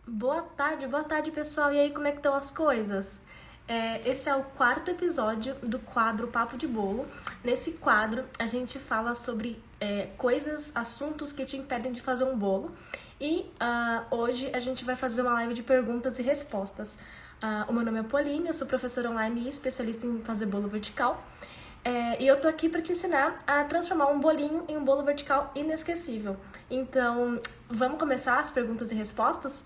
Boa tarde, pessoal. E aí, como é que estão as coisas? Esse é o quarto episódio do quadro Papo de Bolo. Nesse quadro, a gente fala sobre coisas, assuntos que te impedem de fazer um bolo. E hoje a gente vai fazer uma live de perguntas e respostas. O meu nome é Pauline, eu sou professora online e especialista em fazer bolo vertical. E eu tô aqui para te ensinar a transformar um bolinho em um bolo vertical inesquecível. Então, vamos começar as perguntas e respostas?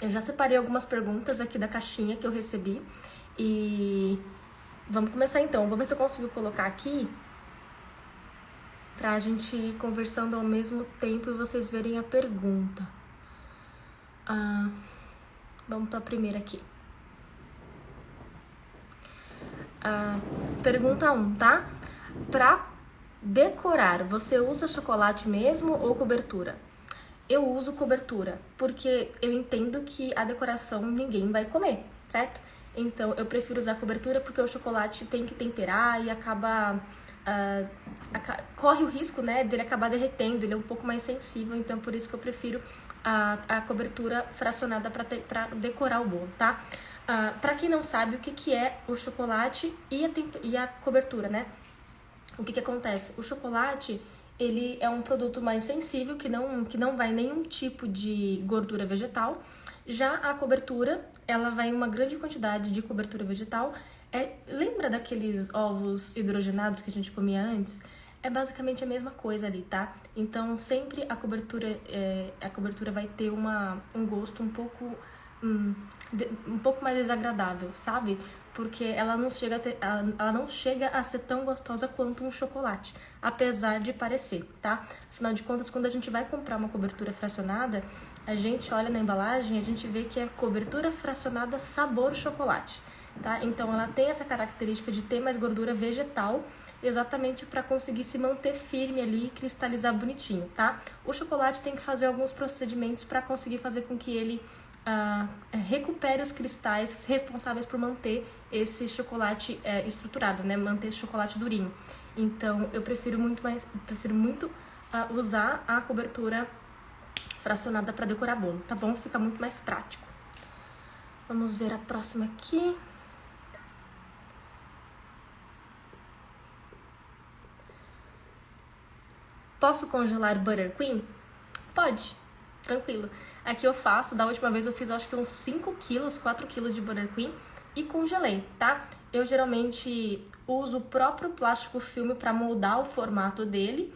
Eu já separei algumas perguntas aqui da caixinha que eu recebi e vamos começar então. Vou ver se eu consigo colocar aqui pra gente ir conversando ao mesmo tempo e vocês verem a pergunta. Vamos pra primeira aqui. Pergunta 1, tá? Pra decorar, você usa chocolate mesmo ou cobertura? Eu uso cobertura, porque eu entendo que a decoração ninguém vai comer, certo? Então, eu prefiro usar cobertura porque o chocolate tem que temperar e corre o risco, né, dele acabar derretendo, ele é um pouco mais sensível, então por isso que eu prefiro a cobertura fracionada para decorar o bolo, tá? Pra quem não sabe o que é o chocolate e a cobertura, né? O que acontece? O chocolate, ele é um produto mais sensível, que não vai nenhum tipo de gordura vegetal. Já a cobertura, ela vai em uma grande quantidade de cobertura vegetal. Lembra daqueles ovos hidrogenados que a gente comia antes? É basicamente a mesma coisa ali, tá? Então, sempre a cobertura vai ter um gosto um pouco mais desagradável, sabe? Porque ela não chega a ser tão gostosa quanto um chocolate, apesar de parecer, tá? Afinal de contas, quando a gente vai comprar uma cobertura fracionada, a gente olha na embalagem e a gente vê que é cobertura fracionada sabor chocolate, tá? Então ela tem essa característica de ter mais gordura vegetal, exatamente para conseguir se manter firme ali e cristalizar bonitinho, tá? O chocolate tem que fazer alguns procedimentos para conseguir fazer com que ele recupere os cristais responsáveis por manter esse chocolate estruturado, né? Manter esse chocolate durinho. Então, eu prefiro muito usar a cobertura fracionada para decorar bolo, tá bom? Fica muito mais prático. Vamos ver a próxima aqui. Posso congelar buttercream? Pode, tranquilo. Aqui eu faço, da última vez eu fiz acho que uns 5 quilos, 4 quilos de buttercream e congelei, tá? Eu geralmente uso o próprio plástico filme para moldar o formato dele,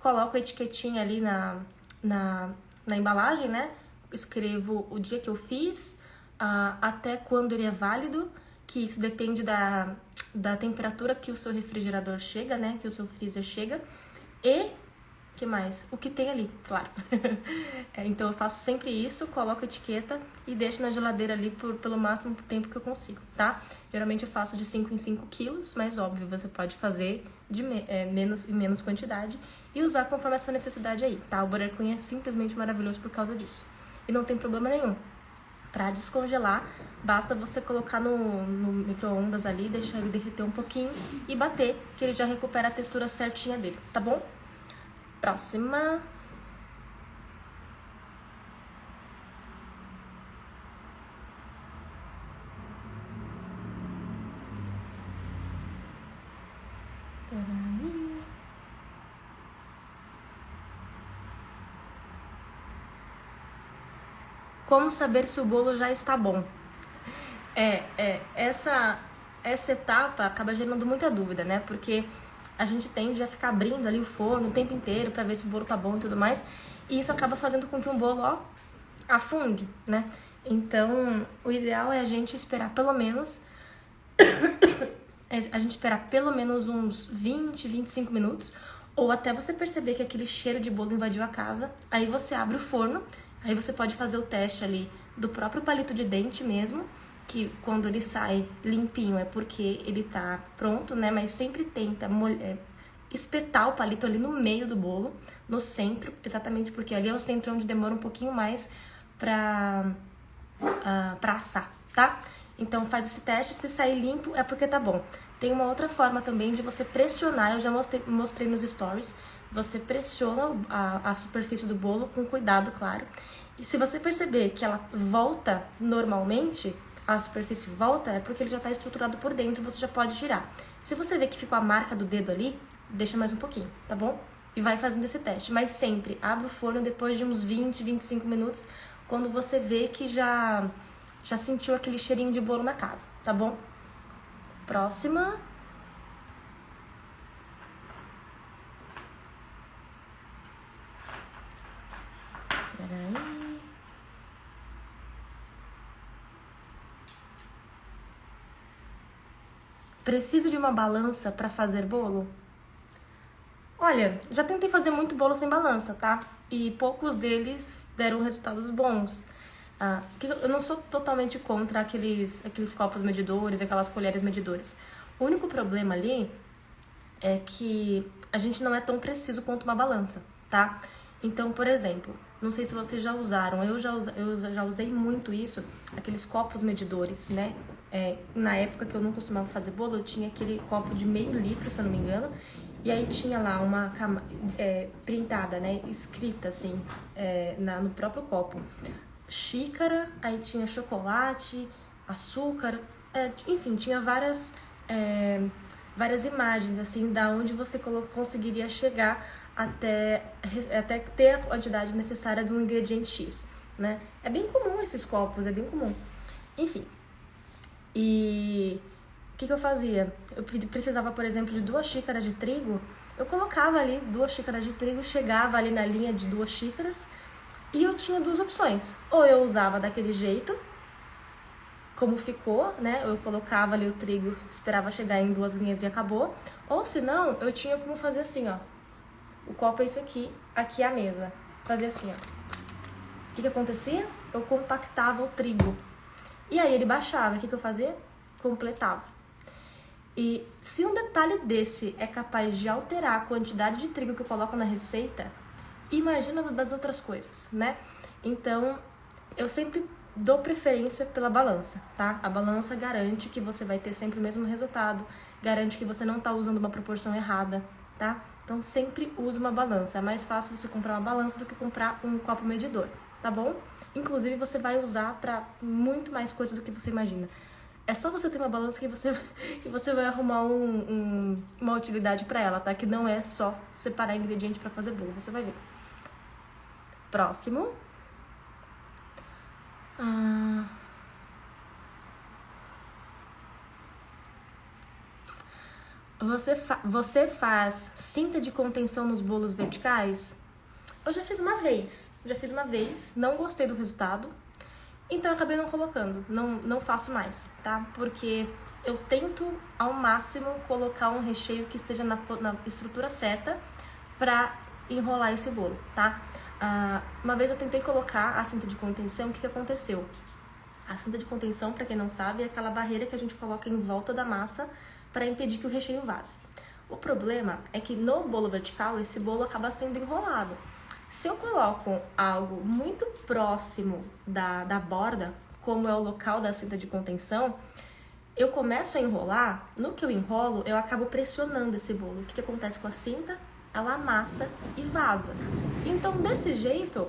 coloco a etiquetinha ali na embalagem, né? Escrevo o dia que eu fiz, até quando ele é válido, que isso depende da temperatura que o seu refrigerador chega, né? Que o seu freezer chega. E que mais? O que tem ali, claro. Então eu faço sempre isso, coloco a etiqueta e deixo na geladeira ali pelo máximo tempo que eu consigo, tá? Geralmente eu faço de 5 em 5 quilos, mas óbvio, você pode fazer de menos quantidade e usar conforme a sua necessidade aí, tá? O buttercream é simplesmente maravilhoso por causa disso. E não tem problema nenhum. Pra descongelar, basta você colocar no micro-ondas ali, deixar ele derreter um pouquinho e bater, que ele já recupera a textura certinha dele, tá bom? Próxima. Peraí. Como saber se o bolo já está bom? Essa etapa acaba gerando muita dúvida, né? Porque a gente tende a ficar abrindo ali o forno o tempo inteiro para ver se o bolo tá bom e tudo mais. E isso acaba fazendo com que um bolo, afunde, né? Então, o ideal é a gente esperar pelo menos uns 20, 25 minutos, ou até você perceber que aquele cheiro de bolo invadiu a casa. Aí você abre o forno, aí você pode fazer o teste ali do próprio palito de dente mesmo, que quando ele sai limpinho é porque ele tá pronto, né? Mas sempre tenta espetar o palito ali no meio do bolo, no centro, exatamente porque ali é o centro onde demora um pouquinho mais pra assar, tá? Então faz esse teste, se sair limpo é porque tá bom. Tem uma outra forma também de você pressionar, eu já mostrei nos stories, você pressiona a superfície do bolo com cuidado, claro, E se você perceber que ela volta normalmente, a superfície volta, é porque ele já está estruturado por dentro, você já pode girar. Se você ver que ficou a marca do dedo ali, deixa mais um pouquinho, tá bom? E vai fazendo esse teste. Mas sempre abre o forno depois de uns 20, 25 minutos, quando você vê que já sentiu aquele cheirinho de bolo na casa, tá bom? Próxima. Peraí. Preciso de uma balança para fazer bolo? Olha, já tentei fazer muito bolo sem balança, tá? E poucos deles deram resultados bons. Eu não sou totalmente contra aqueles copos medidores, aquelas colheres medidoras. O único problema ali é que a gente não é tão preciso quanto uma balança, tá? Então, por exemplo, não sei se vocês já usaram, eu já usei muito isso, aqueles copos medidores, né? Na época que eu não costumava fazer bolo, eu tinha aquele copo de meio litro, se eu não me engano, e aí tinha lá uma printada, né? Escrita assim, no próprio copo. Xícara, aí tinha chocolate, açúcar, enfim, tinha várias imagens, assim, da onde você conseguiria chegar até ter a quantidade necessária de um ingrediente X, né? É bem comum esses copos, é bem comum. Enfim, e o que eu fazia? Eu precisava, por exemplo, de 2 xícaras de trigo, eu colocava ali 2 xícaras de trigo, chegava ali na linha de 2 xícaras, e eu tinha 2 opções. Ou eu usava daquele jeito, como ficou, né? Eu colocava ali o trigo, esperava chegar em 2 linhas e acabou. Ou se não, eu tinha como fazer assim, ó. O copo é isso aqui, aqui é a mesa. Fazia assim, ó. O que acontecia? Eu compactava o trigo. E aí ele baixava. O que eu fazia? Completava. E se um detalhe desse é capaz de alterar a quantidade de trigo que eu coloco na receita, imagina das outras coisas, né? Então, eu sempre dou preferência pela balança, tá? A balança garante que você vai ter sempre o mesmo resultado, garante que você não tá usando uma proporção errada, tá? Então, sempre use uma balança. É mais fácil você comprar uma balança do que comprar um copo medidor, tá bom? Inclusive, você vai usar para muito mais coisas do que você imagina. É só você ter uma balança que você vai arrumar uma utilidade para ela, tá? Que não é só separar ingrediente para fazer bolo, você vai ver. Próximo. Você faz cinta de contenção nos bolos verticais? Eu já fiz uma vez, não gostei do resultado, então eu acabei não colocando, não faço mais, tá? Porque eu tento ao máximo colocar um recheio que esteja na estrutura certa pra enrolar esse bolo, tá? Uma vez eu tentei colocar a cinta de contenção, o que aconteceu? A cinta de contenção, para quem não sabe, é aquela barreira que a gente coloca em volta da massa para impedir que o recheio vaze. O problema é que no bolo vertical, esse bolo acaba sendo enrolado. Se eu coloco algo muito próximo da borda, como é o local da cinta de contenção, eu começo a enrolar, no que eu enrolo, eu acabo pressionando esse bolo. O que acontece com a cinta? Ela amassa e vaza. Então, desse jeito,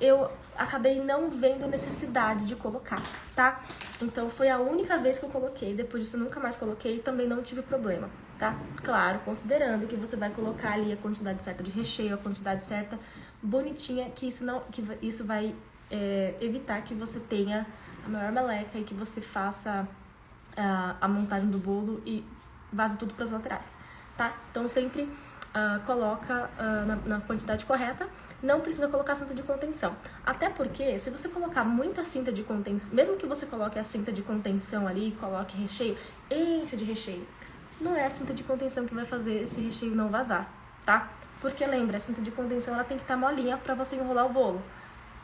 eu acabei não vendo necessidade de colocar, tá? Então, foi a única vez que eu coloquei. Depois disso, eu nunca mais coloquei e também não tive problema, tá? Claro, considerando que você vai colocar ali a quantidade certa de recheio, a quantidade certa, bonitinha, que isso vai evitar que você tenha a maior meleca e que você faça a montagem do bolo e vaze tudo para as laterais, tá? Então, sempre coloca na quantidade correta. Não precisa colocar cinta de contenção. Até porque, se você colocar muita cinta de contenção, mesmo que você coloque a cinta de contenção ali e coloque recheio, enche de recheio. Não é a cinta de contenção que vai fazer esse recheio não vazar, tá? Porque lembra, a cinta de contenção ela tem que estar molinha pra você enrolar o bolo.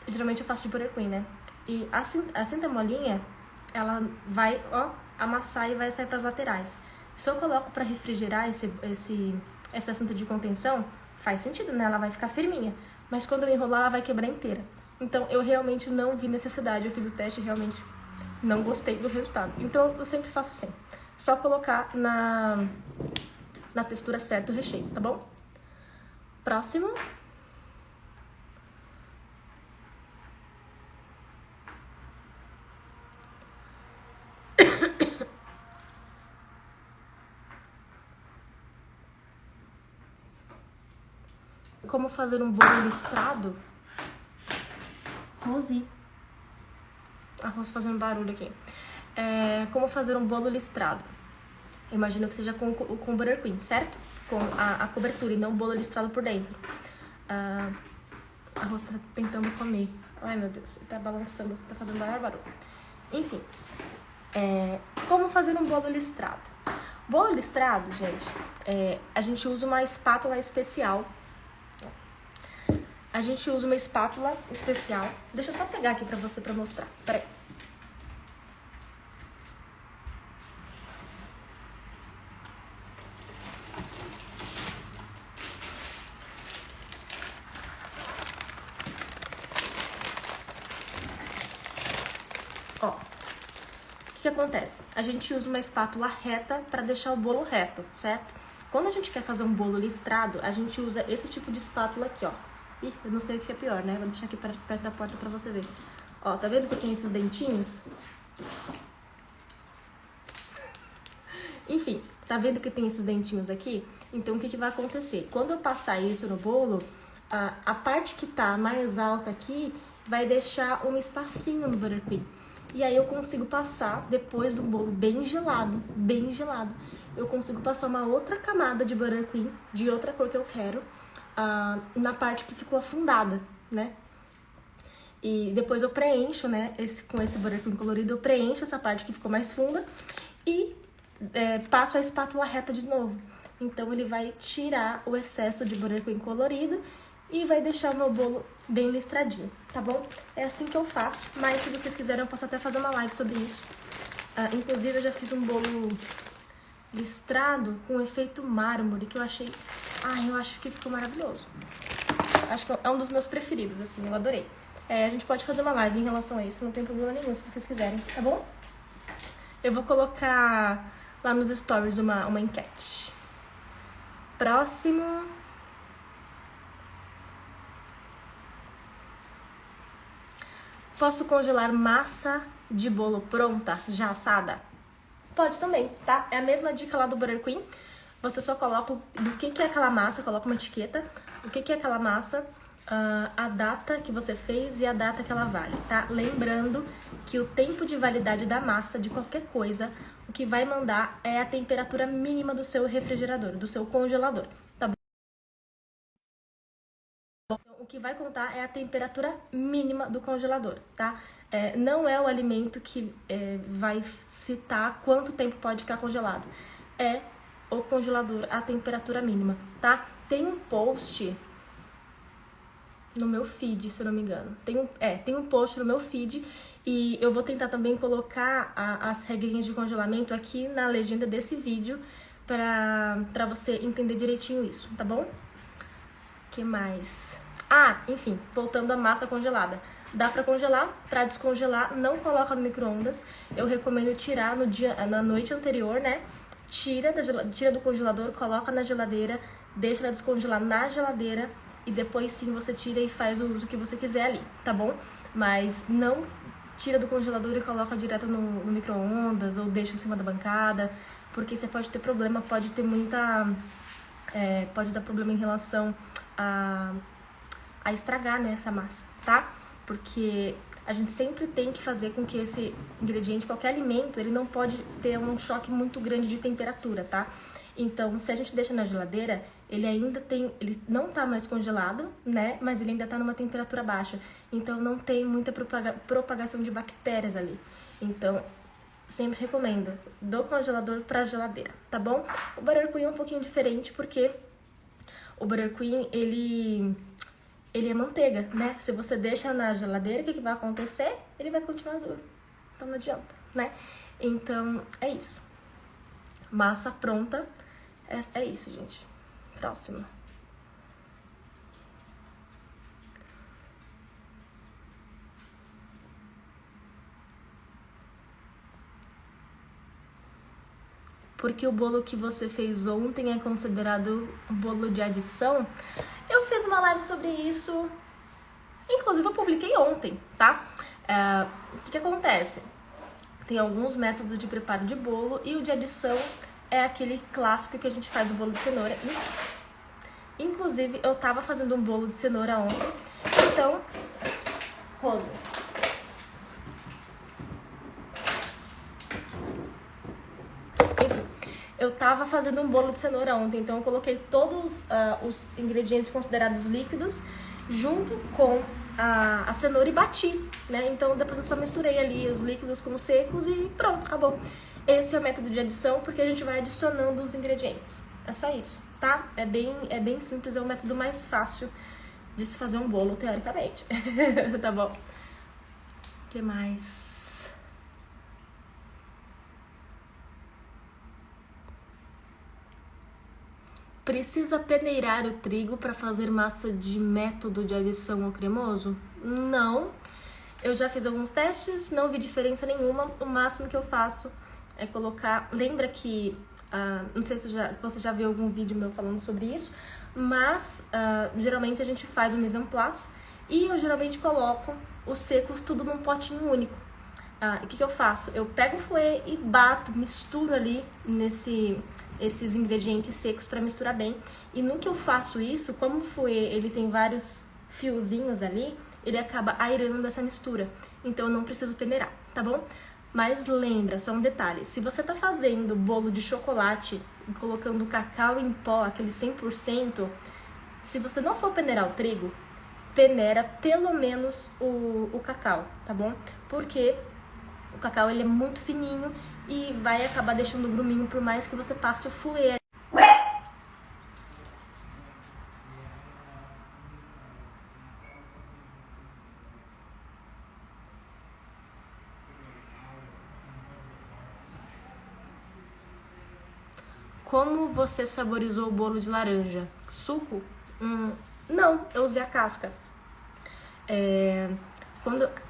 Geralmente eu faço de butter queen, né? E a cinta molinha, ela vai, amassar e vai sair pras laterais. Se eu coloco pra refrigerar essa cinta de contenção, faz sentido, né? Ela vai ficar firminha. Mas quando eu enrolar, ela vai quebrar inteira. Então, eu realmente não vi necessidade. Eu fiz o teste e realmente não gostei do resultado. Então, eu sempre faço assim. Só colocar na textura certa o recheio, tá bom? Próximo. como fazer um bolo listrado. Rosi. Arroz fazendo barulho aqui. Como fazer um bolo listrado. Eu imagino que seja com buttercream, certo? Com a cobertura e não o bolo listrado por dentro. Arroz tá tentando comer. Ai, meu Deus, ele tá balançando, você tá fazendo barulho. Enfim, como fazer um bolo listrado. Bolo listrado, gente, a gente usa uma espátula especial. A gente usa uma espátula especial. Deixa eu só pegar aqui pra você, pra mostrar. Peraí. Ó, o que acontece? A gente usa uma espátula reta pra deixar o bolo reto, certo? Quando a gente quer fazer um bolo listrado, a gente usa esse tipo de espátula aqui, ó. Ih, eu não sei o que é pior, né? Vou deixar aqui perto da porta pra você ver. Ó, tá vendo que tem esses dentinhos? Enfim, tá vendo que tem esses dentinhos aqui? Então, o que vai acontecer? Quando eu passar isso no bolo, a parte que tá mais alta aqui vai deixar um espacinho no buttercream. E aí eu consigo passar, depois do bolo bem gelado, eu consigo passar uma outra camada de buttercream, de outra cor que eu quero, na parte que ficou afundada, né? E depois eu preencho, né, com esse buttercream colorido, eu preencho essa parte que ficou mais funda e passo a espátula reta de novo. Então ele vai tirar o excesso de buttercream colorido e vai deixar o meu bolo bem listradinho, tá bom? É assim que eu faço, mas se vocês quiserem eu posso até fazer uma live sobre isso. Inclusive eu já fiz um bolo listrado com efeito mármore, que eu achei... eu acho que ficou maravilhoso. Acho que é um dos meus preferidos, assim, eu adorei. A gente pode fazer uma live em relação a isso, não tem problema nenhum, se vocês quiserem, tá bom? Eu vou colocar lá nos stories uma enquete. Próximo... Posso congelar massa de bolo pronta, já assada? Pode também, tá? É a mesma dica lá do buttercream. Você só coloca do que é aquela massa, coloca uma etiqueta, o que é aquela massa, a data que você fez e a data que ela vale, tá? Lembrando que o tempo de validade da massa, de qualquer coisa, o que vai mandar é a temperatura mínima do seu refrigerador, do seu congelador, tá bom? Então, o que vai contar é a temperatura mínima do congelador, tá? Não é o alimento que vai citar quanto tempo pode ficar congelado. É o congelador, a temperatura mínima, tá? Tem um post no meu feed, se eu não me engano. Tem um post no meu feed e eu vou tentar também colocar as regrinhas de congelamento aqui na legenda desse vídeo pra você entender direitinho isso, tá bom? Que mais? Enfim, voltando à massa congelada. Dá pra congelar, pra descongelar, não coloca no micro-ondas. Eu recomendo tirar na noite anterior, né? Tira do congelador, coloca na geladeira, deixa ela descongelar na geladeira e depois sim você tira e faz o uso que você quiser ali, tá bom? Mas não tira do congelador e coloca direto no micro-ondas ou deixa em cima da bancada, porque você pode ter problema, pode ter pode dar problema em relação a estragar, né, essa massa, tá? Porque a gente sempre tem que fazer com que esse ingrediente, qualquer alimento, ele não pode ter um choque muito grande de temperatura, tá? Então, se a gente deixa na geladeira, ele não tá mais congelado, né? Mas ele ainda tá numa temperatura baixa. Então, não tem muita propagação de bactérias ali. Então, sempre recomendo do congelador pra geladeira, tá bom? O buttercream é um pouquinho diferente, porque o buttercream, ele é manteiga, né? Se você deixa na geladeira, o que vai acontecer? Ele vai continuar duro. Então não adianta, né? Então, é isso. Massa pronta. É isso, gente. Próximo. Porque o bolo que você fez ontem é considerado um bolo de adição? Eu fiz uma live sobre isso, inclusive eu publiquei ontem, tá? O que acontece? Tem alguns métodos de preparo de bolo e o de adição é aquele clássico que a gente faz o bolo de cenoura. Inclusive, eu tava fazendo um bolo de cenoura ontem. Então, Rosa. Enfim, eu tava fazendo um bolo de cenoura ontem. Então, eu coloquei todos os ingredientes considerados líquidos junto com a cenoura e bati, né? Então, depois eu só misturei ali os líquidos com os secos e pronto, acabou. Esse é o método de adição, porque a gente vai adicionando os ingredientes. É só isso, tá? É bem simples, é o método mais fácil de se fazer um bolo, teoricamente. Tá bom? O que mais? Precisa peneirar o trigo para fazer massa de método de adição ao cremoso? Não. Eu já fiz alguns testes, não vi diferença nenhuma. O máximo que eu faço é colocar... Lembra que... não sei se você já viu algum vídeo meu falando sobre isso, mas geralmente a gente faz o mise en place e eu geralmente coloco os secos tudo num potinho único. E o que eu faço? Eu pego o fouet e bato, misturo ali esses ingredientes secos para misturar bem. E no que eu faço isso, como o fouet ele tem vários fiozinhos ali, ele acaba aerando essa mistura. Então eu não preciso peneirar, tá bom? Mas lembra, só um detalhe, se você tá fazendo bolo de chocolate e colocando cacau em pó, aquele 100%, se você não for peneirar o trigo, peneira pelo menos o cacau, tá bom? Porque o cacau ele é muito fininho e vai acabar deixando o gruminho por mais que você passe o fouet. Como você saborizou o bolo de laranja? Suco? Não, eu usei a casca.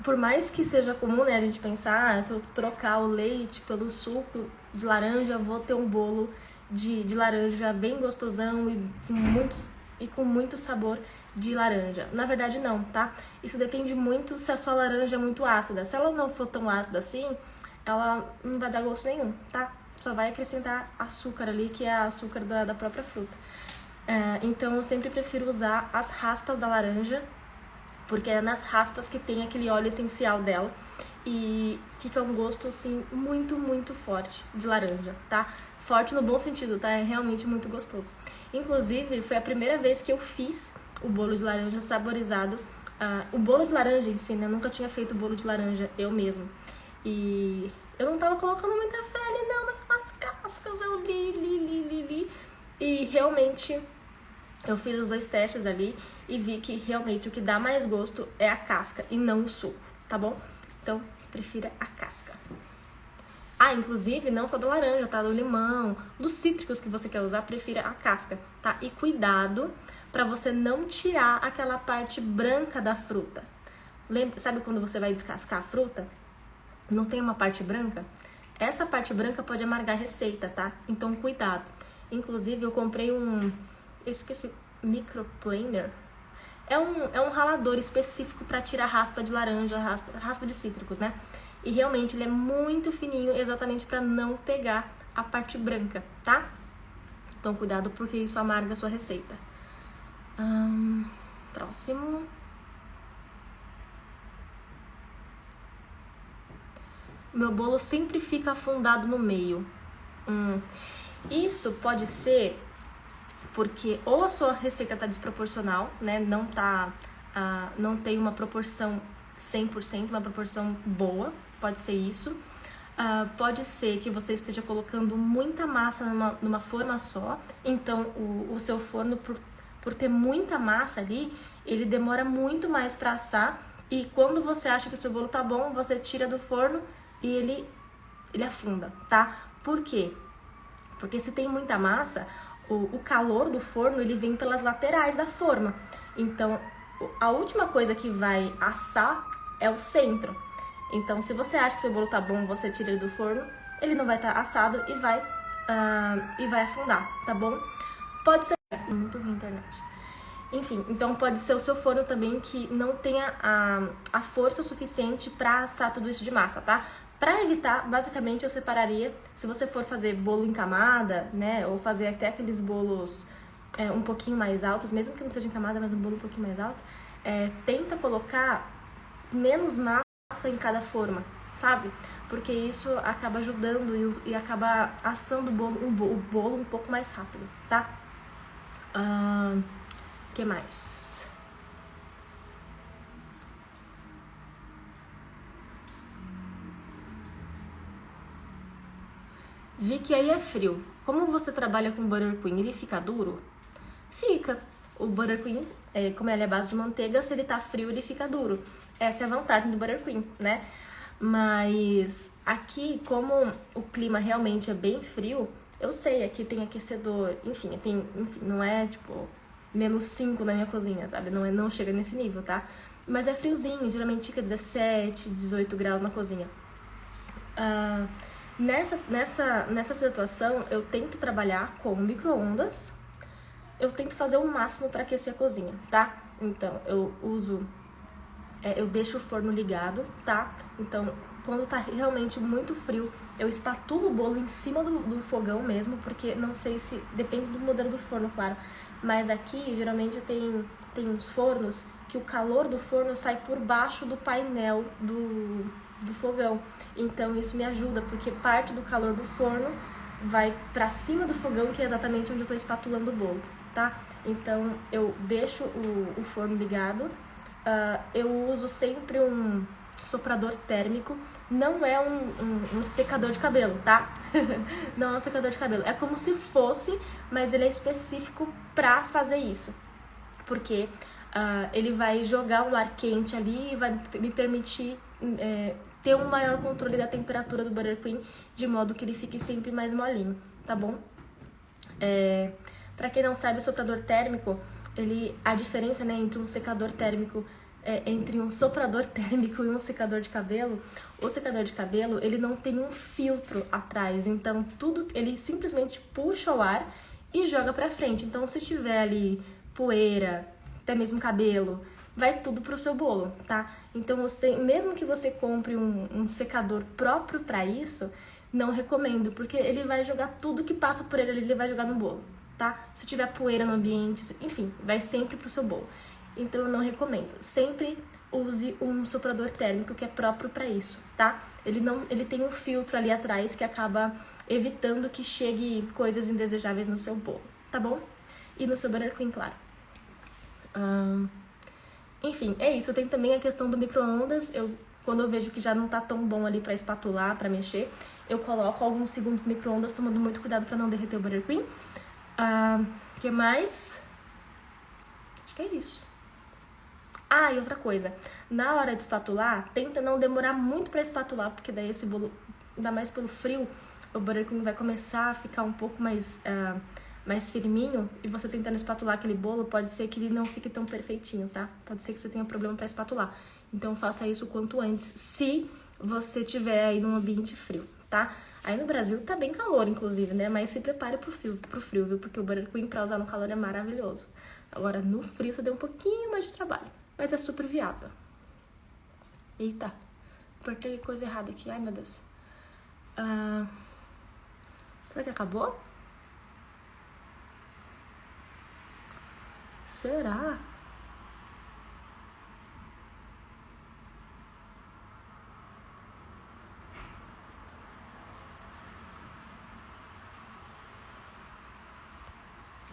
Por mais que seja comum, né, a gente pensar, se eu trocar o leite pelo suco de laranja, eu vou ter um bolo de laranja bem gostosão e com muito sabor de laranja. Na verdade não, tá? Isso depende muito se a sua laranja é muito ácida. Se ela não for tão ácida assim, ela não vai dar gosto nenhum, tá? Só vai acrescentar açúcar ali, que é açúcar da própria fruta. Então eu sempre prefiro usar as raspas da laranja, porque é nas raspas que tem aquele óleo essencial dela e fica um gosto assim muito, muito forte de laranja, tá? Forte no bom sentido, tá? É realmente muito gostoso. Inclusive, foi a primeira vez que eu fiz o bolo de laranja saborizado. O bolo de laranja em si, né? Eu nunca tinha feito bolo de laranja eu mesmo. E eu não tava colocando muita fé ali não, naquelas cascas, eu li. E realmente eu fiz os dois testes ali e vi que realmente o que dá mais gosto é a casca e não o suco, tá bom? Então, prefira a casca. Inclusive, não só da laranja, tá? Do limão, dos cítricos que você quer usar, prefira a casca, tá? E cuidado pra você não tirar aquela parte branca da fruta. Sabe quando você vai descascar a fruta? Não tem uma parte branca? Essa parte branca pode amargar a receita, tá? Então, cuidado. Inclusive, eu comprei eu esqueci, microplaner. É um ralador específico para tirar raspa de laranja, raspa de cítricos, né? E realmente ele é muito fininho, exatamente para não pegar a parte branca, tá? Então, cuidado, porque isso amarga a sua receita. Próximo. Meu bolo sempre fica afundado no meio. Isso pode ser porque ou a sua receita tá desproporcional, né? Não tem uma proporção 100%, uma proporção boa, pode ser isso. Pode ser que você esteja colocando muita massa numa forma só, então o seu forno, por ter muita massa ali, ele demora muito mais para assar, e quando você acha que o seu bolo tá bom, você tira do forno e ele afunda, tá? Por quê? Porque se tem muita massa, o calor do forno ele vem pelas laterais da forma. Então, a última coisa que vai assar é o centro. Então, se você acha que seu bolo tá bom, você tira ele do forno, ele não vai estar assado e vai afundar, tá bom? Pode ser... Muito ruim a internet. Enfim, então pode ser o seu forno também que não tenha a força suficiente para assar tudo isso de massa, tá? Para evitar, basicamente eu separaria, se você for fazer bolo em camada, né, ou fazer até aqueles bolos um pouquinho mais altos, mesmo que não seja em camada, mas um bolo um pouquinho mais alto, tenta colocar menos massa em cada forma, sabe? Porque isso acaba ajudando e acaba assando o bolo um pouco mais rápido, tá? Que mais? Vi que aí é frio. Como você trabalha com buttercream, ele fica duro? Fica. O buttercream, como ele é base de manteiga, se ele tá frio, ele fica duro. Essa é a vantagem do buttercream, né? Mas aqui, como o clima realmente é bem frio, eu sei, aqui tem aquecedor, enfim, não é tipo -5 na minha cozinha, sabe? Não chega nesse nível, tá? Mas é friozinho, geralmente fica 17, 18 graus na cozinha. Nessa situação, eu tento trabalhar com micro-ondas, eu tento fazer o máximo para aquecer a cozinha, tá? Então, eu deixo o forno ligado, tá? Então, quando tá realmente muito frio, eu espatulo o bolo em cima do fogão mesmo, porque não sei se... Depende do modelo do forno, claro. Mas aqui, geralmente, tem uns fornos que o calor do forno sai por baixo do painel do fogão. Então, isso me ajuda, porque parte do calor do forno vai pra cima do fogão, que é exatamente onde eu tô espatulando o bolo, tá? Então, eu deixo o forno ligado. Eu uso sempre um soprador térmico. Não é um secador de cabelo, tá? Não é um secador de cabelo. É como se fosse, mas ele é específico pra fazer isso. Porque ele vai jogar um ar quente ali e vai me permitir ter um maior controle da temperatura do buttercream, de modo que ele fique sempre mais molinho, tá bom? Pra quem não sabe, o soprador térmico, a diferença, né, entre um secador térmico, entre um soprador térmico e um secador de cabelo, o secador de cabelo, ele não tem um filtro atrás, então ele simplesmente puxa o ar e joga pra frente. Então, se tiver ali poeira, até mesmo cabelo, vai tudo pro seu bolo, tá? Então, mesmo que você compre um secador próprio pra isso, não recomendo, porque ele vai jogar tudo que passa por ele vai jogar no bolo, tá? Se tiver poeira no ambiente, enfim, vai sempre pro seu bolo. Então, eu não recomendo. Sempre use um soprador térmico que é próprio pra isso, tá? Ele tem um filtro ali atrás que acaba evitando que chegue coisas indesejáveis no seu bolo, tá bom? E no seu buttercream, claro. Enfim, é isso. Tem também a questão do micro-ondas. Quando eu vejo que já não tá tão bom ali pra espatular, pra mexer, eu coloco alguns segundos no micro-ondas, tomando muito cuidado pra não derreter o buttercream. Que mais? Acho que é isso. E outra coisa. Na hora de espatular, tenta não demorar muito pra espatular, porque daí esse bolo, ainda mais pelo frio, o buttercream vai começar a ficar um pouco mais firminho, e você tentando espatular aquele bolo, pode ser que ele não fique tão perfeitinho, tá? Pode ser que você tenha problema pra espatular. Então, faça isso o quanto antes, se você tiver aí num ambiente frio, tá? Aí no Brasil tá bem calor, inclusive, né? Mas se prepare pro frio, viu? Porque o buttercream pra usar no calor é maravilhoso. Agora, no frio, você deu um pouquinho mais de trabalho, mas é super viável. Eita, apertei coisa errada aqui. Ai, meu Deus. Será que acabou? Será?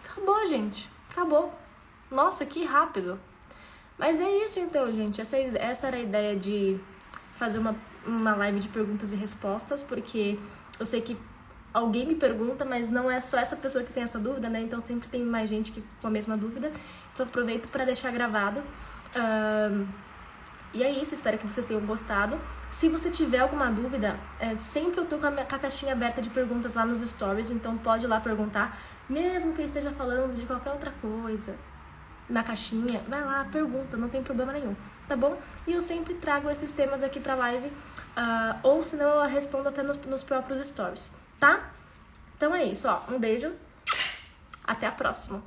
Acabou, gente. Acabou. Nossa, que rápido. Mas é isso então, gente. Essa era a ideia de fazer uma live de perguntas e respostas, porque eu sei que alguém me pergunta, mas não é só essa pessoa que tem essa dúvida, né? Então sempre tem mais gente com a mesma dúvida. Então aproveito para deixar gravado. E é isso, espero que vocês tenham gostado. Se você tiver alguma dúvida, sempre eu tô com a caixinha aberta de perguntas lá nos stories, então pode ir lá perguntar, mesmo que eu esteja falando de qualquer outra coisa. Na caixinha, vai lá, pergunta, não tem problema nenhum, tá bom? E eu sempre trago esses temas aqui pra live, ou senão eu respondo até nos próprios stories, tá? Então é isso, ó, um beijo, até a próxima!